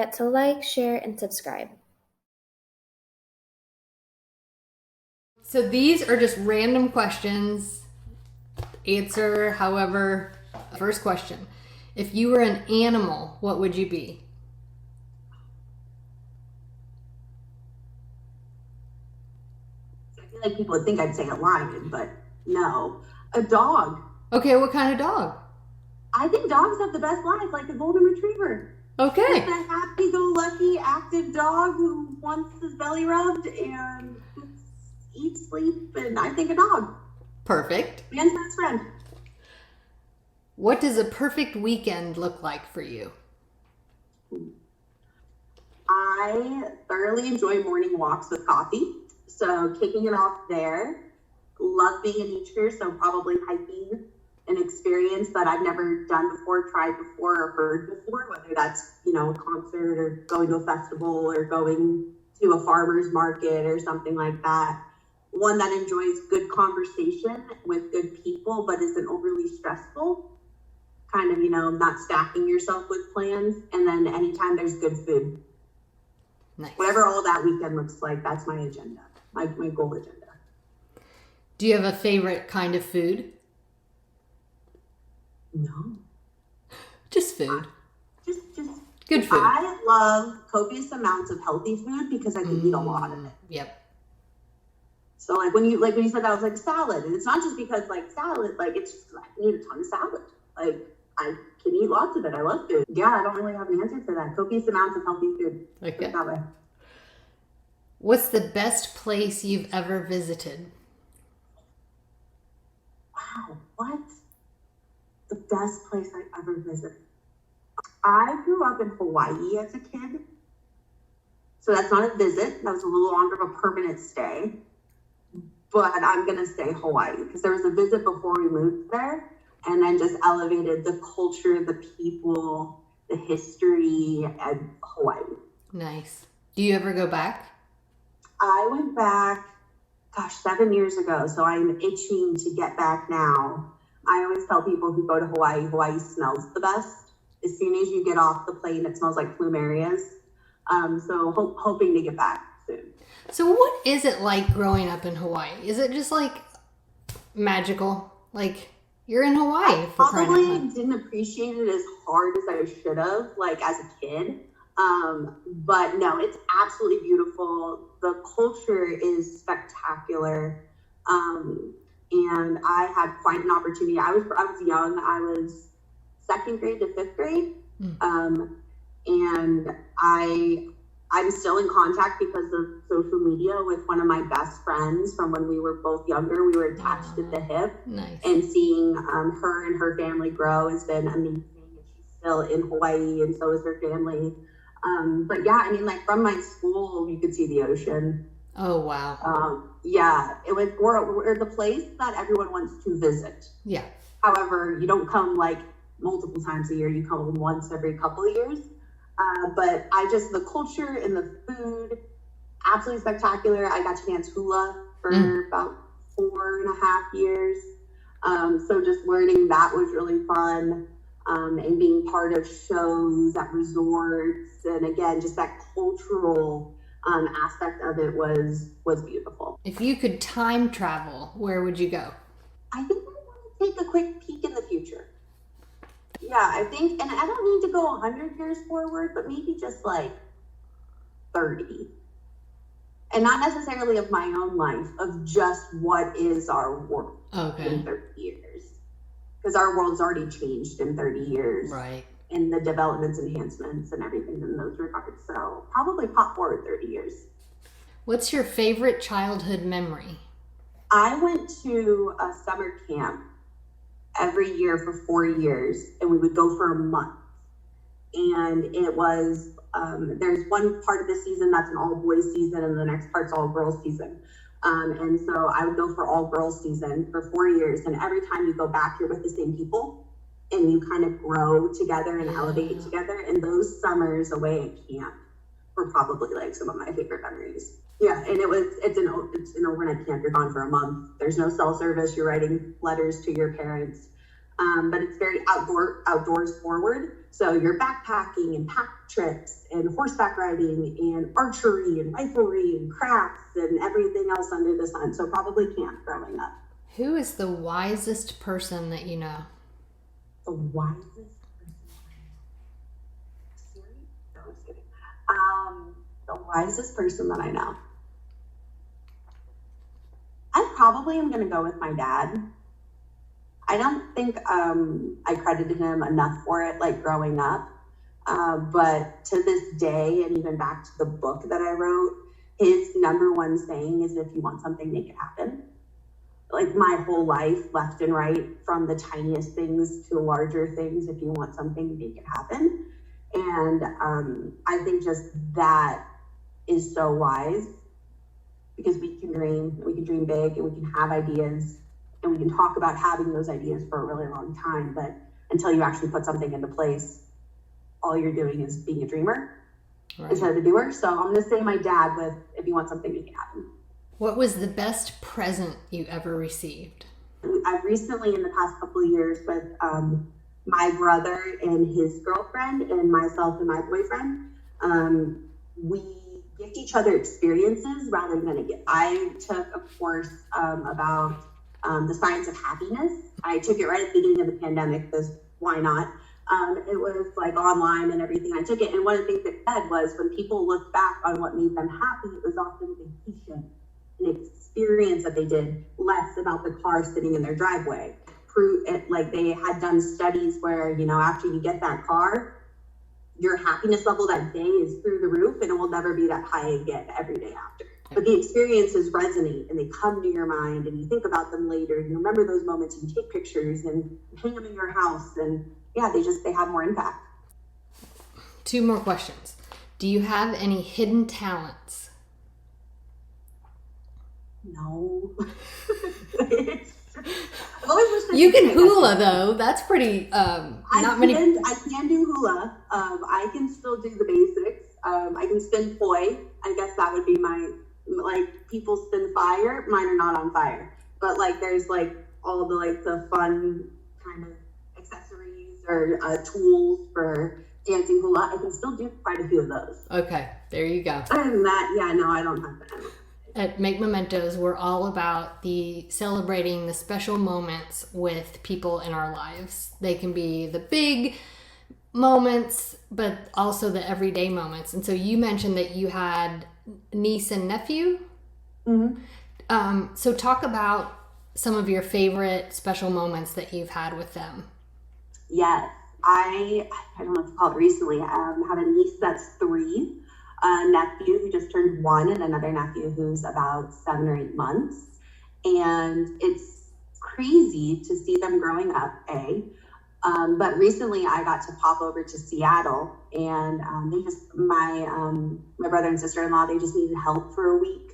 forget to like, share, and subscribe. So these are just random questions. Answer however. First question. If you were an animal, what would you be? I feel like people would think I'd say a lion, but no. A dog. Okay, what kind of dog? I think dogs have the best life, like a golden retriever. Okay. Just a happy-go-lucky, active dog who wants his belly rubbed and eat, sleep, and I think a dog. Perfect. Man's best friend. What does a perfect weekend look like for you? I thoroughly enjoy morning walks with coffee. So kicking it off there. Love being in nature, so probably hiking, an experience that I've never done before, tried before, or heard before, whether that's, a concert or going to a festival or going to a farmer's market or something like that. One that enjoys good conversation with good people, but isn't overly stressful. Kind of, not stacking yourself with plans. And then anytime there's good food. Nice. Whatever all that weekend looks like, that's my agenda, my goal agenda. Do you have a favorite kind of food? No. Just food. Just good food. I love copious amounts of healthy food because I can eat a lot of it. Yep. So like when you said that, I was like salad, and it's not just because like salad, like it's just I can eat a ton of salad. Like I can eat lots of it. I love food. Yeah, I don't really have an answer for that. Copious amounts of healthy food. Okay. Put it that way. What's the best place you've ever visited? Wow, what? The best place I ever visited. I grew up in Hawaii as a kid. So that's not a visit. That was a little longer of a permanent stay. But I'm going to say Hawaii because there was a visit before we moved there and then just elevated the culture, the people, the history at Hawaii. Nice. Do you ever go back? I went back, 7 years ago. So I'm itching to get back now. I always tell people who go to Hawaii smells the best. As soon as you get off the plane, it smells like plumerias. So hoping to get back soon. So what is it like growing up in Hawaii? Is it just like magical? Like you're in Hawaii. I probably didn't appreciate it as hard as I should have, like as a kid. But no, it's absolutely beautiful. The culture is spectacular. And I had quite an opportunity. I was young. I was second grade to fifth grade. And I'm still in contact because of social media with one of my best friends from when we were both younger. We were attached at the hip. Nice. And seeing her and her family grow has been amazing. And she's still in Hawaii, and so is her family. But yeah, I mean, like from my school, you could see the ocean. Oh, wow. Yeah, we're the place that everyone wants to visit. Yeah. However, you don't come like multiple times a year. You come once every couple of years. But the culture and the food, absolutely spectacular. I got to dance hula for about 4.5 years. So just learning that was really fun. And being part of shows at resorts. And again, just that cultural aspect of it was beautiful. If you could time travel, where would you go? I think I want to take a quick peek in the future. Yeah, I think, and I don't need to go 100 years forward, but maybe just like 30. And not necessarily of my own life, of just what is our world in 30 years. Because our world's already changed in 30 years. Right. In the developments, enhancements, and everything in those regards. So probably pop forward 30 years. What's your favorite childhood memory? I went to a summer camp every year for 4 years, and we would go for a month. And it was, there's one part of the season that's an all boys season, and the next part's all girls season. And so I would go for all girls season for 4 years. And every time you go back, you're with the same people and you kind of grow together and elevate together. And those summers away at camp were probably like some of my favorite memories. Yeah, and it's an overnight camp. You're gone for a month. There's no cell service. You're writing letters to your parents. but it's very outdoors forward. So you're backpacking and pack trips and horseback riding and archery and riflery and crafts and everything else under the sun. So probably camp growing up. Who is the wisest person that you know? The wisest person I know. No, I'm just kidding. The wisest person that I know. I probably am going to go with my dad. I don't think I credited him enough for it, like growing up. But to this day, and even back to the book that I wrote, his number one saying is, if you want something, make it happen. Like my whole life, left and right, from the tiniest things to larger things, if you want something, make it happen. And I think just that is so wise, because we can dream big, and we can have ideas, and we can talk about having those ideas for a really long time. But until you actually put something into place, all you're doing is being a dreamer instead of a doer. So I'm going to say my dad with, if you want something, make it happen. What was the best present you ever received? I've recently, in the past couple of years, with my brother and his girlfriend and myself and my boyfriend, we gift each other experiences rather than a gift. I took a course about the science of happiness. I took it right at the beginning of the pandemic, because why not? It was like online and everything. I took it, and one of the things it said was, when people look back on what made them happy, it was often a vacation, an experience that they did, less about the car sitting in their driveway. Like they had done studies where, after you get that car, your happiness level that day is through the roof, and it will never be that high again every day after. But the experiences resonate, and they come to your mind, and you think about them later, and you remember those moments, and you take pictures and hang them in your house, and yeah, they have more impact. 2 more questions. Do you have any hidden talents? No. I've always wished You can hula though. That's pretty. I can do hula. I can still do the basics. I can spin poi. I guess that would be my, like, people spin fire. Mine are not on fire. But like, there's like all the fun kind of accessories or tools for dancing hula. I can still do quite a few of those. Okay, there you go. Other than that, yeah, no, I don't have that. At Make Mementos, we're all about celebrating the special moments with people in our lives. They can be the big moments, but also the everyday moments. And so you mentioned that you had niece and nephew. Mm-hmm. So talk about some of your favorite special moments that you've had with them. Yes, I don't know what to call it recently. I have a niece that's 3. A nephew who just turned 1, and another nephew who's about 7 or 8 months. And it's crazy to see them growing up, but recently I got to pop over to Seattle, and my brother and sister-in-law, they just needed help for a week.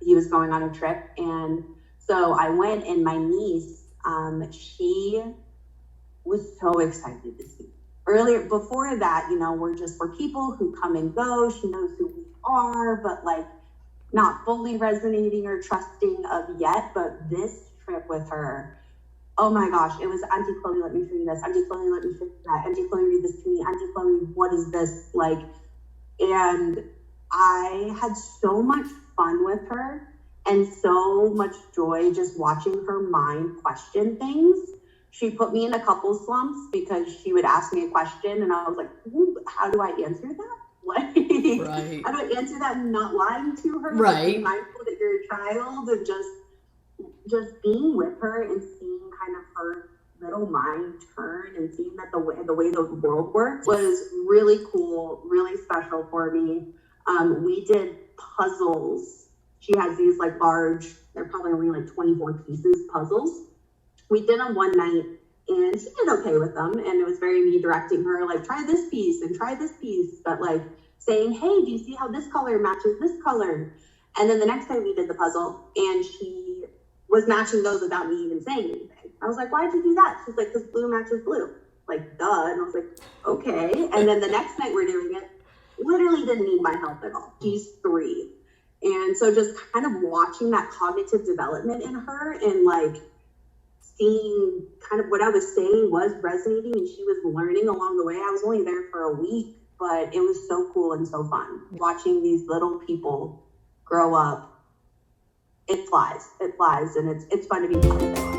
He was going on a trip, and so I went, and my niece, she was so excited to see me. Earlier, before that, we're people who come and go. She knows who we are, but like not fully resonating or trusting of yet. But this trip with her, oh my gosh, it was, Auntie Chloe, let me show you this. Auntie Chloe, let me show you that. Auntie Chloe, read this to me. Auntie Chloe, what is this? Like, and I had so much fun with her and so much joy just watching her mind question things. She put me in a couple slumps because she would ask me a question, and I was like, how do I answer that? Like, right. How do I answer that and not lying to her? Right. Like, being mindful that you're a child, and just being with her and seeing kind of her little mind turn and seeing that the way the world works was really cool, really special for me. We did puzzles. She has these like large, they're probably only like 24 pieces puzzles. We did them one night, and she did okay with them. And it was very me directing her, like, try this piece and try this piece. But like saying, hey, do you see how this color matches this color? And then the next time we did the puzzle, and she was matching those without me even saying anything. I was like, why'd you do that? She's like, because blue matches blue. Like, duh. And I was like, okay. And then the next night we're doing it, literally didn't need my help at all. She's 3. And so just kind of watching that cognitive development in her, and like seeing kind of what I was saying was resonating and she was learning along the way. I was only there for a week, but it was so cool and so fun watching these little people grow up. It flies, and it's fun to be part of it.